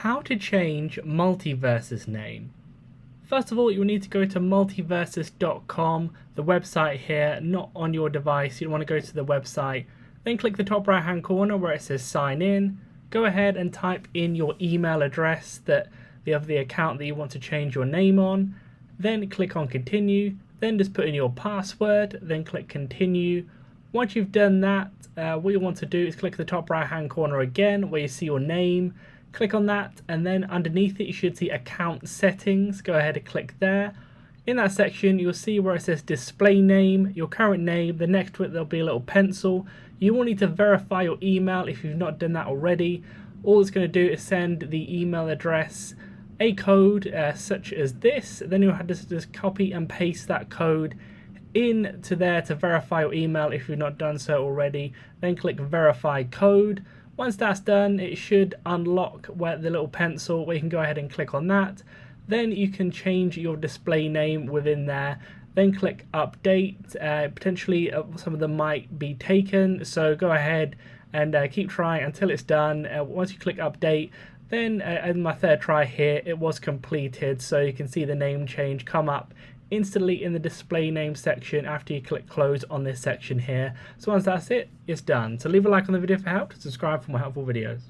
how to change Multiversus name. First of all, you'll need to go to multiversus.com, the website here, not on your device. You want to go to the website, then click the top right hand corner where it says sign in. Go ahead and type in your email address that of the account that you want to change your name on. Then click on continue, then just put in your password, then click continue. Once you've done that, what you want to do is click the top right hand corner again where you see your name. Click on that, and then underneath it you should see account settings. Go ahead and click there. In that section you'll see where it says display name, your current name. The next to it there'll be a little pencil. You will need to verify your email if you've not done that already. All it's going to do is send the email address a code such as this. Then you'll have to just copy and paste that code into there to verify your email if you've not done so already. Then click verify code. Once that's done, it should unlock where the little pencil where you can go ahead and click on that. Then you can change your display name within there. Then click update. Potentially some of them might be taken, so go ahead and keep trying until it's done. Once you click update, then in my third try here, it was completed, so you can see the name change come up instantly in the display name section after you click close on this section here. So once that's it, it's done. So leave a like on the video if it helped, subscribe for more helpful videos.